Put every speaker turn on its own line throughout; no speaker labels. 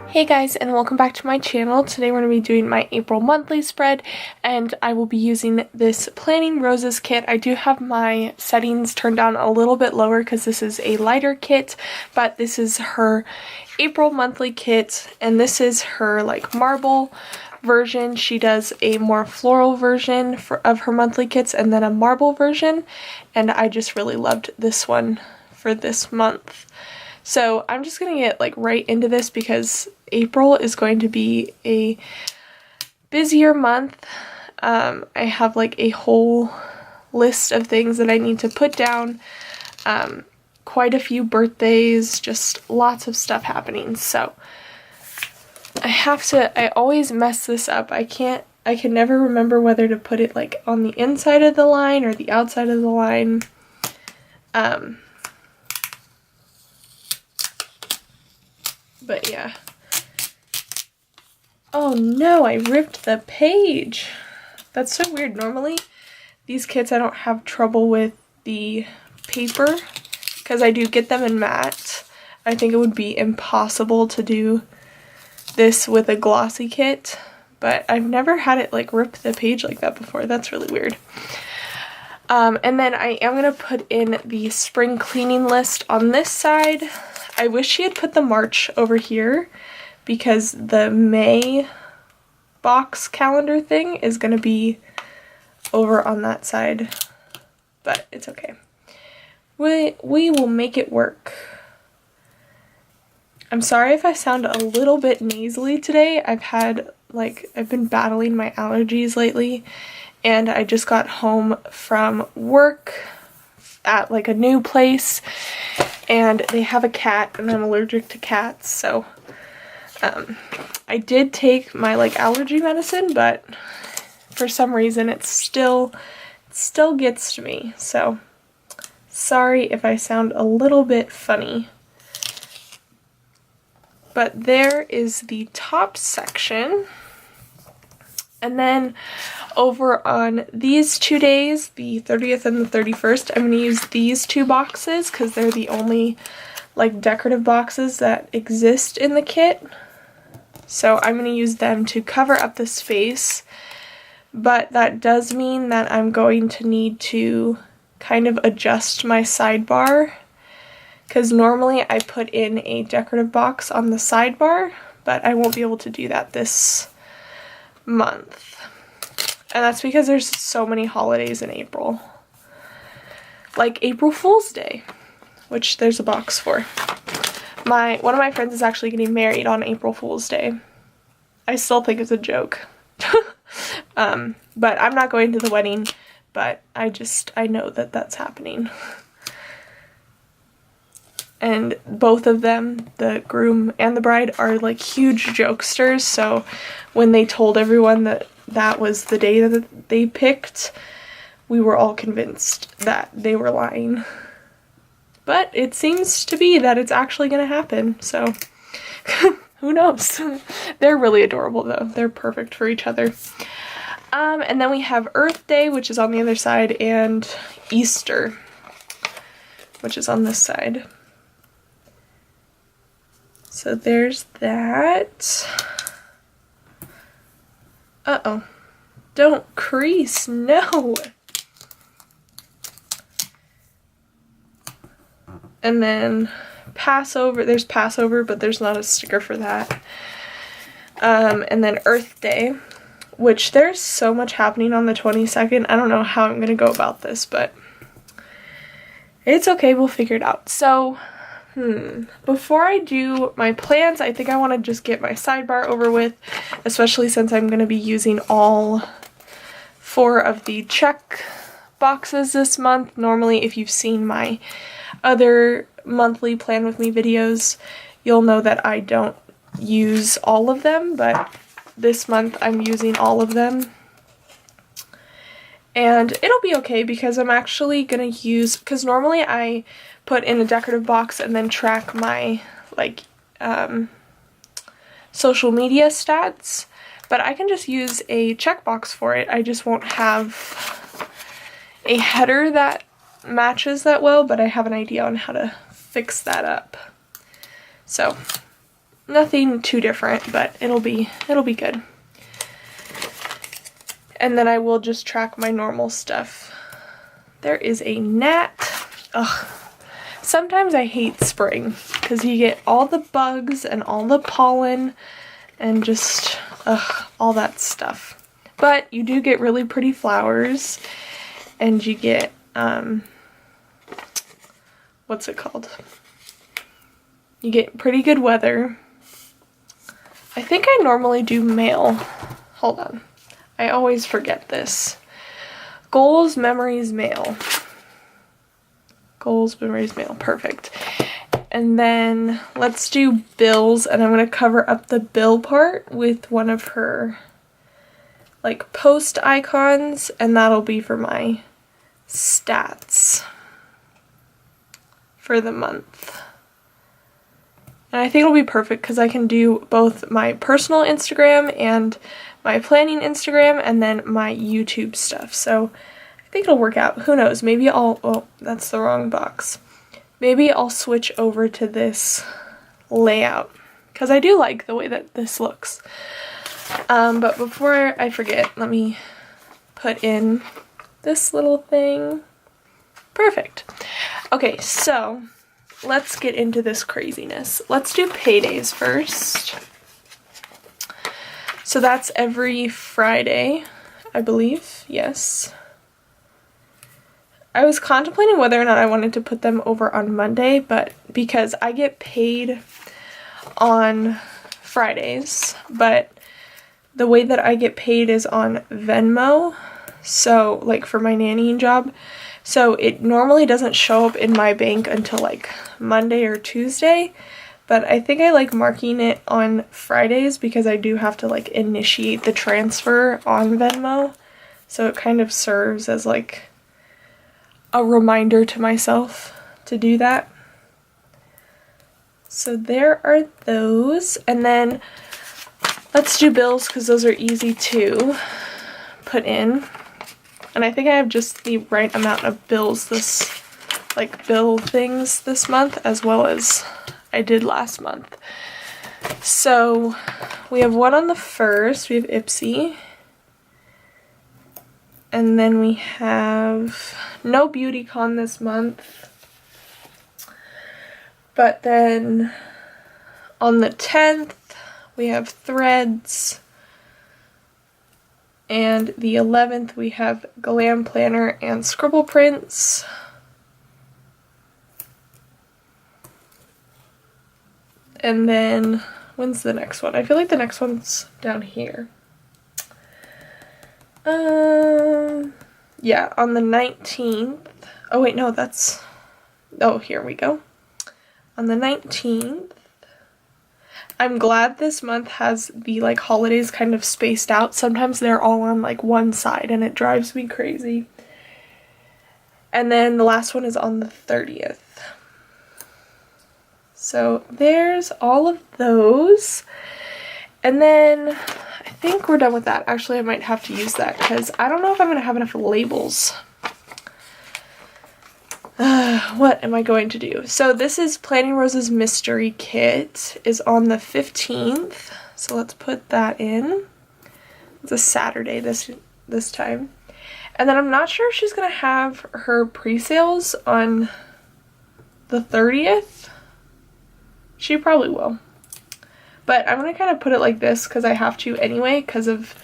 Hey guys, and welcome back to my channel. Today we're going to be doing my April monthly spread, and I will be using this Planning Roses kit. I do have my settings turned down a little bit lower because this is a lighter kit, but this is her April monthly kit, and this is her like marble version. She does a more floral version of her monthly kits and then a marble version, and I just really loved this one for this month. So I'm just gonna get like right into this because April is going to be a busier month. I have like a whole list of things that I need to put down. Quite a few birthdays, just lots of stuff happening. So I always mess this up. I can never remember whether to put it like on the inside of the line or the outside of the line. But yeah. Oh no, I ripped the page. That's so weird. Normally, these kits I don't have trouble with the paper because I do get them in matte. I think it would be impossible to do this with a glossy kit, but I've never had it like rip the page like that before. That's really weird. And then I am going to put in the spring cleaning list on this side. I wish she had put the March over here because the May box calendar thing is going to be over on that side, but it's okay. We will make it work. I'm sorry if I sound a little bit nasally today. I've been battling my allergies lately, and I just got home from work at like a new place, and they have a cat, and I'm allergic to cats, so I did take my like allergy medicine, but for some reason it still gets to me, so sorry if I sound a little bit funny. But there is the top section. And then over on these 2 days, the 30th and the 31st, I'm going to use these two boxes because they're the only like decorative boxes that exist in the kit. So I'm going to use them to cover up the space, but that does mean that I'm going to need to kind of adjust my sidebar because normally I put in a decorative box on the sidebar, but I won't be able to do that this month. And that's because there's so many holidays in April. Like April Fool's Day, which there's a box for. One of my friends is actually getting married on April Fool's Day. I still think it's a joke. But I'm not going to the wedding, but I know that that's happening. And both of them, the groom and the bride, are like huge jokesters, so when they told everyone that that was the day that they picked, we were all convinced that they were lying. But it seems to be that it's actually going to happen, so who knows? They're really adorable though. They're perfect for each other. And then we have Earth Day, which is on the other side, and Easter, which is on this side. So there's that. Uh-oh. Don't crease, no! And then Passover, there's Passover, but there's not a sticker for that. And then Earth Day, which there's so much happening on the 22nd. I don't know how I'm gonna go about this, but it's okay, we'll figure it out. So, before I do my plans, I think I want to just get my sidebar over with, especially since I'm going to be using all 4 of the check boxes this month. Normally, if you've seen my other monthly plan with me videos, you'll know that I don't use all of them, but this month I'm using all of them. And it'll be okay because I'm actually going to use, because normally I put in a decorative box and then track my like social media stats, but I can just use a checkbox for it. I just won't have a header that matches that well, but I have an idea on how to fix that up. So nothing too different, but it'll be good. And then I will just track my normal stuff. There is a gnat. Ugh. Sometimes I hate spring because you get all the bugs and all the pollen and just all that stuff. But you do get really pretty flowers, and you get what's it called? You get pretty good weather. I think I normally do mail. Hold on. I always forget this. Goals, memories, mail. Goals, memories, mail. Perfect. And then let's do bills, and I'm going to cover up the bill part with one of her like post icons, and that'll be for my stats for the month. And I think it'll be perfect because I can do both my personal Instagram and my planning Instagram and then my YouTube stuff. So I think it'll work out. Who knows? Maybe oh, that's the wrong box. Maybe I'll switch over to this layout because I do like the way that this looks. But before I forget, let me put in this little thing. Perfect. Okay, so let's get into this craziness. Let's do paydays first. So that's every Friday, I believe. Yes. I was contemplating whether or not I wanted to put them over on Monday, but because I get paid on Fridays, but the way that I get paid is on Venmo, so like for my nannying job, so it normally doesn't show up in my bank until like Monday or Tuesday, but I think I like marking it on Fridays because I do have to like initiate the transfer on Venmo, so it kind of serves as like a reminder to myself to do that. So there are those, and then let's do bills because those are easy to put in. And I think I have just the right amount of bills bill things this month as well as I did last month. So we have one on the 1st, we have Ipsy. And then we have no BeautyCon this month. But then on the 10th, we have Threads. And the 11th, we have Glam Planner and Scribble Prints. And then, when's the next one? I feel like the next one's down here. Yeah, on the 19th. Oh wait, no, that's, oh, here we go. On the 19th, I'm glad this month has the like holidays kind of spaced out. Sometimes they're all on like one side and it drives me crazy. And then the last one is on the 30th. So there's all of those. And then I think we're done with that. Actually, I might have to use that because I don't know if I'm going to have enough labels. What am I going to do? So this is Planning Rose's Mystery Kit is on the 15th. So let's put that in. It's a Saturday this time. And then I'm not sure if she's going to have her pre-sales on the 30th. She probably will. But I'm going to kind of put it like this because I have to anyway because of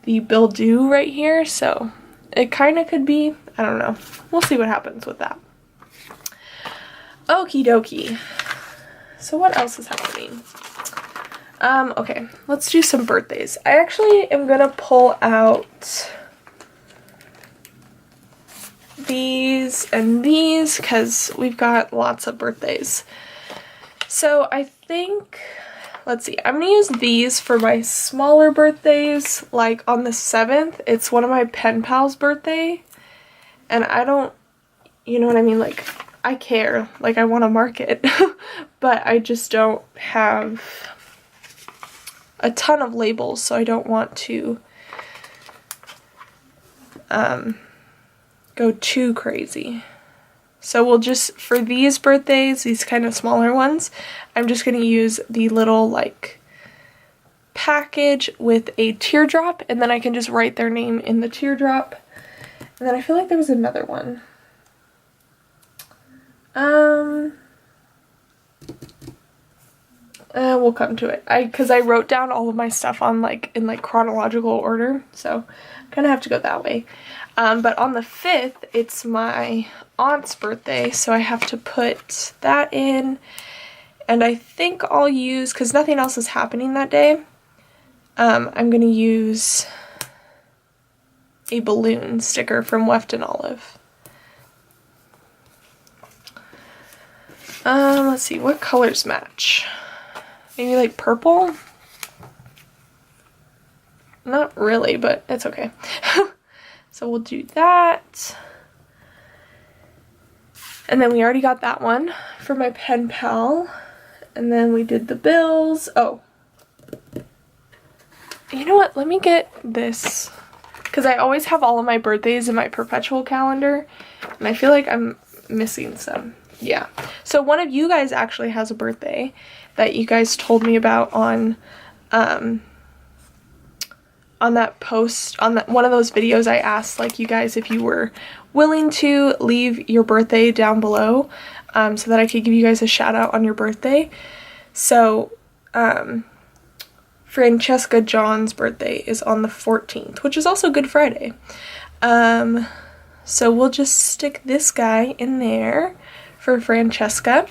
the bill due right here. So it kind of could be, I don't know. We'll see what happens with that. Okie dokie. So what else is happening? Okay, let's do some birthdays. I actually am going to pull out these and these because we've got lots of birthdays. So I think, let's see, I'm going to use these for my smaller birthdays. Like on the 7th, it's one of my pen pals' birthday. And I don't, you know what I mean? Like, I care. Like, I want to mark it. But I just don't have a ton of labels, so I don't want to go too crazy. So we'll just, for these birthdays, these kind of smaller ones, I'm just going to use the little like package with a teardrop, and then I can just write their name in the teardrop. And then I feel like there was another one. We'll come to it. Because I wrote down all of my stuff on like in like chronological order, so I kind of have to go that way. But on the 5th, it's my aunt's birthday, so I have to put that in. And I think I'll use, because nothing else is happening that day, I'm going to use a balloon sticker from Weft and Olive. Let's see, what colors match? Maybe like purple? Not really, but it's okay. So we'll do that. And then we already got that one for my pen pal. And then we did the bills. Oh. You know what? Let me get this. Because I always have all of my birthdays in my perpetual calendar. And I feel like I'm missing some. Yeah. So one of you guys actually has a birthday that you guys told me about on that post, on that one of those videos. I asked like you guys if you were willing to leave your birthday down below so that I could give you guys a shout out on your birthday. So Francesca John's birthday is on the 14th, which is also Good Friday. So we'll just stick this guy in there for Francesca.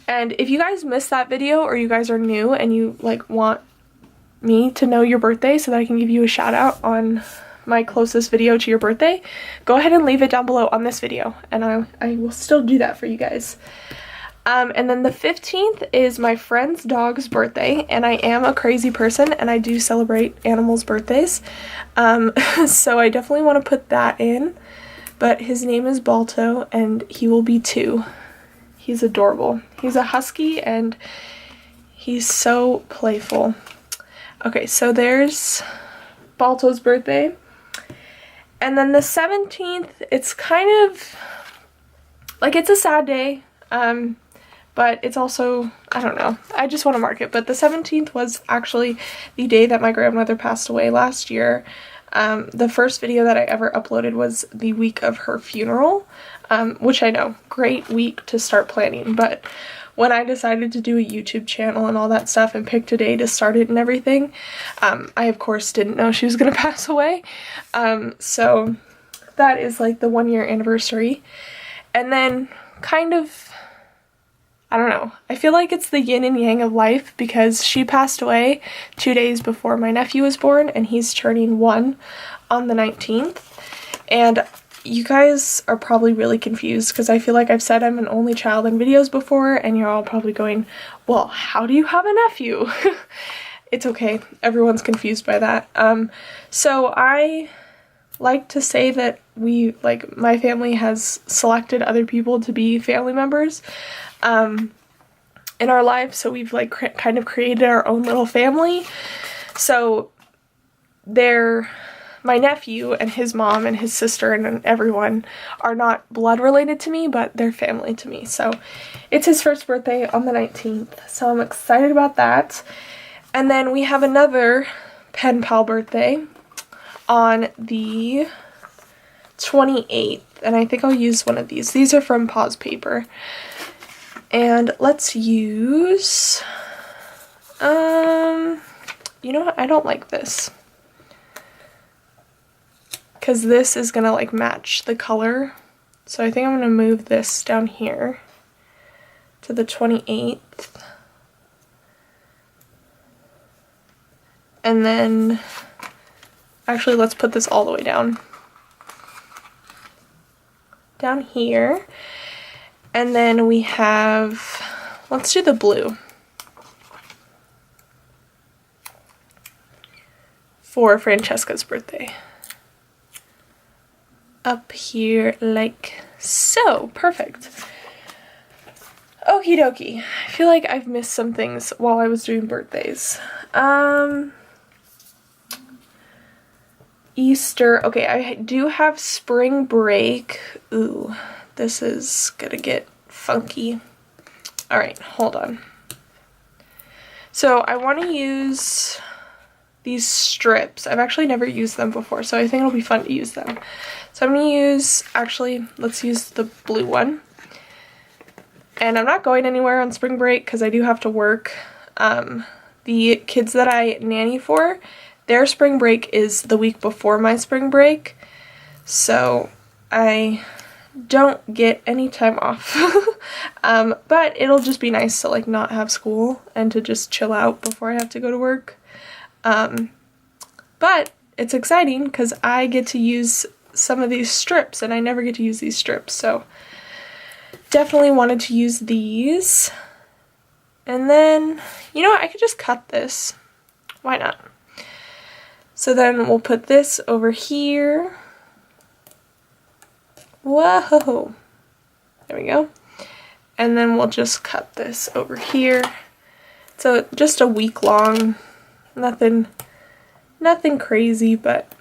And if you guys missed that video, or you guys are new and you like want me to know your birthday so that I can give you a shout out on my closest video to your birthday, go ahead and leave it down below on this video, and I will still do that for you guys. And then the 15th is my friend's dog's birthday, and I am a crazy person and I do celebrate animals' birthdays. So I definitely want to put that in, but his name is Balto and he will be 2. He's adorable. He's a husky and he's so playful. Okay, so there's Balto's birthday. And then the 17th, it's kind of like, it's a sad day, but it's also, I don't know, I just want to mark it. But the 17th was actually the day that my grandmother passed away last year. The first video that I ever uploaded was the week of her funeral, which I know, great week to start planning, but when I decided to do a YouTube channel and all that stuff and picked a day to start it and everything, I of course didn't know she was gonna pass away. So that is like the 1-year anniversary. And then kind of, I don't know, I feel like it's the yin and yang of life, because she passed away 2 days before my nephew was born, and he's turning 1 on the 19th. And you guys are probably really confused because I feel like I've said I'm an only child in videos before, and you're all probably going, well, how do you have a nephew? It's okay, everyone's confused by that. So I like to say that my family has selected other people to be family members in our lives, so we've like kind of created our own little family. So my nephew and his mom and his sister and everyone are not blood related to me, but they're family to me. So it's his first birthday on the 19th, so I'm excited about that. And then we have another pen pal birthday on the 28th, and I think I'll use one of these. These are from Paws Paper. And let's use, you know what, I don't like this, because this is gonna like match the color. So I think I'm gonna move this down here to the 28th. And then, actually let's put this all the way down here. And then we have, let's do the blue for Francesca's birthday. Up here like so. Perfect. Okie dokie. I feel like I've missed some things while I was doing birthdays. Easter. Okay, I do have spring break. Ooh, this is gonna get funky. All right, hold on. So I want to use these strips. I've actually never used them before, so I think it'll be fun to use them. So I'm going to use, actually, let's use the blue one. And I'm not going anywhere on spring break because I do have to work. The kids that I nanny for, their spring break is the week before my spring break. So I don't get any time off. But it'll just be nice to like not have school and to just chill out before I have to go to work. But it's exciting because I get to use some of these strips and I never get to use these strips, so definitely wanted to use these. And then, you know what, I could just cut this. Why not? So then we'll put this over here. Whoa! There we go. And then we'll just cut this over here. So just a week long, nothing crazy, but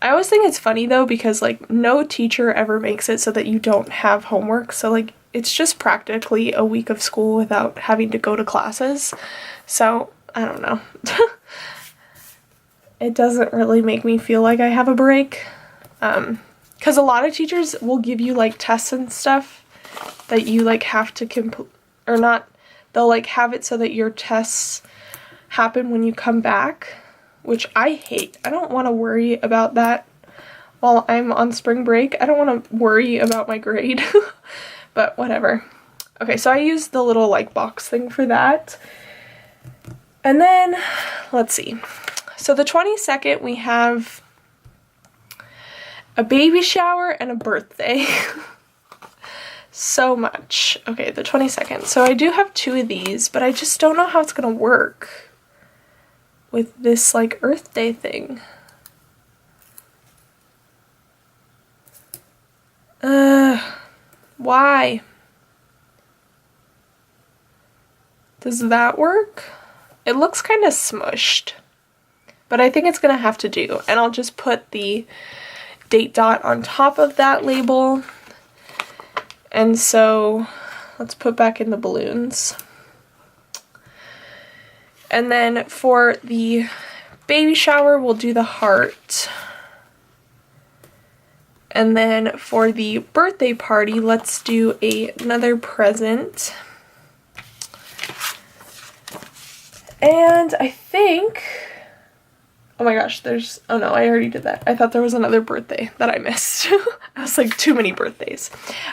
I always think it's funny though because like no teacher ever makes it so that you don't have homework. So like it's just practically a week of school without having to go to classes. So I don't know. It doesn't really make me feel like I have a break. Because a lot of teachers will give you like tests and stuff that you like have to complete, or not, they'll like have it so that your tests happen when you come back, which I hate. I don't want to worry about that while I'm on spring break. I don't want to worry about my grade, but whatever. Okay, so I used the little like box thing for that. And then, let's see. So the 22nd, we have a baby shower and a birthday. So much. Okay, the 22nd. So I do have 2 of these, but I just don't know how it's gonna work with this like Earth Day thing. Why? Does that work? It looks kind of smushed, but I think it's gonna have to do. And I'll just put the date dot on top of that label. And so let's put back in the balloons. And then for the baby shower, we'll do the heart. And then for the birthday party, let's do another present. And I think, oh my gosh, oh no, I already did that. I thought there was another birthday that I missed. I was like, too many birthdays.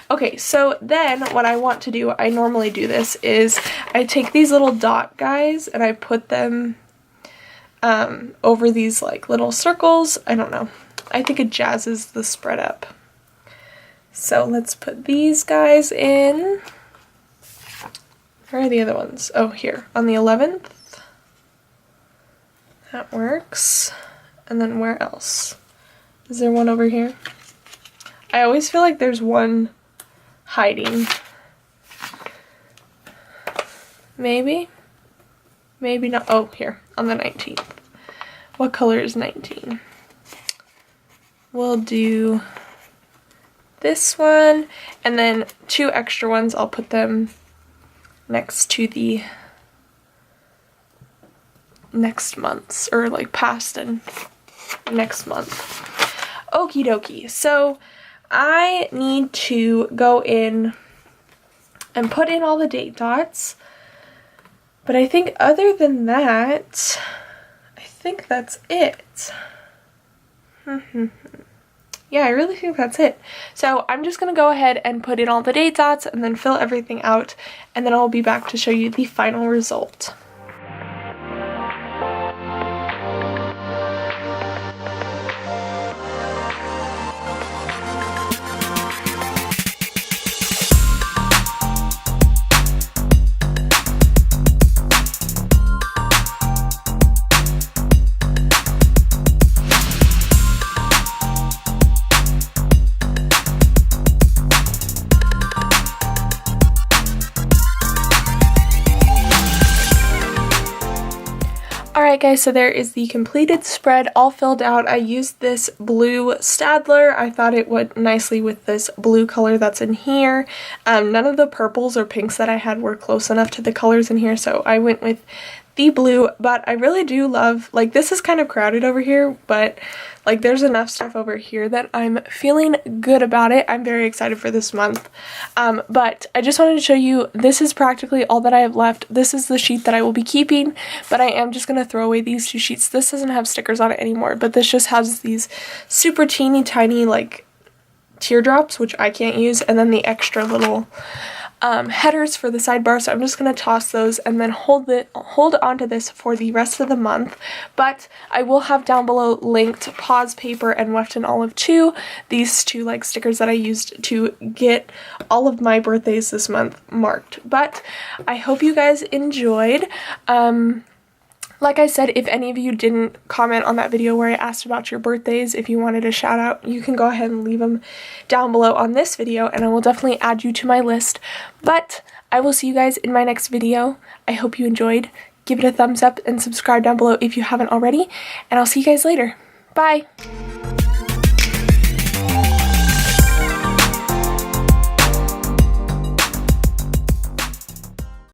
Okay, so then what I want to do, I normally do this, is I take these little dot guys and I put them over these like little circles. I don't know. I think it jazzes the spread up. So let's put these guys in. Where are the other ones? Oh, here, on the 11th. That works. And then where else? Is there one over here? I always feel like there's one hiding. Maybe? Maybe not. Oh, here, on the 19th. What color is 19? We'll do this one, and then 2 extra ones, I'll put them next to the next month's, or like past and next month. Okie dokie. So I need to go in and put in all the date dots, but I think other than that, I think that's it. Yeah, I really think that's it. So I'm just gonna go ahead and put in all the date dots and then fill everything out, and then I'll be back to show you the final result. Alright guys, so there is the completed spread all filled out. I used this blue Stadler. I thought it went nicely with this blue color that's in here. None of the purples or pinks that I had were close enough to the colors in here, so I went with the blue. But I really do love, like, this is kind of crowded over here, but like there's enough stuff over here that I'm feeling good about it. I'm very excited for this month. But I just wanted to show you, this is practically all that I have left. This is the sheet that I will be keeping, but I am just going to throw away these two sheets. This doesn't have stickers on it anymore, but this just has these super teeny tiny like teardrops, which I can't use, and then the extra little headers for the sidebar, so I'm just going to toss those and then hold on to this for the rest of the month. But I will have down below linked Paws Paper and Weft and Olive 2, these two like stickers that I used to get all of my birthdays this month marked. But I hope you guys enjoyed. Like I said, if any of you didn't comment on that video where I asked about your birthdays, if you wanted a shout out, you can go ahead and leave them down below on this video, and I will definitely add you to my list. But I will see you guys in my next video. I hope you enjoyed. Give it a thumbs up and subscribe down below if you haven't already, and I'll see you guys later. Bye!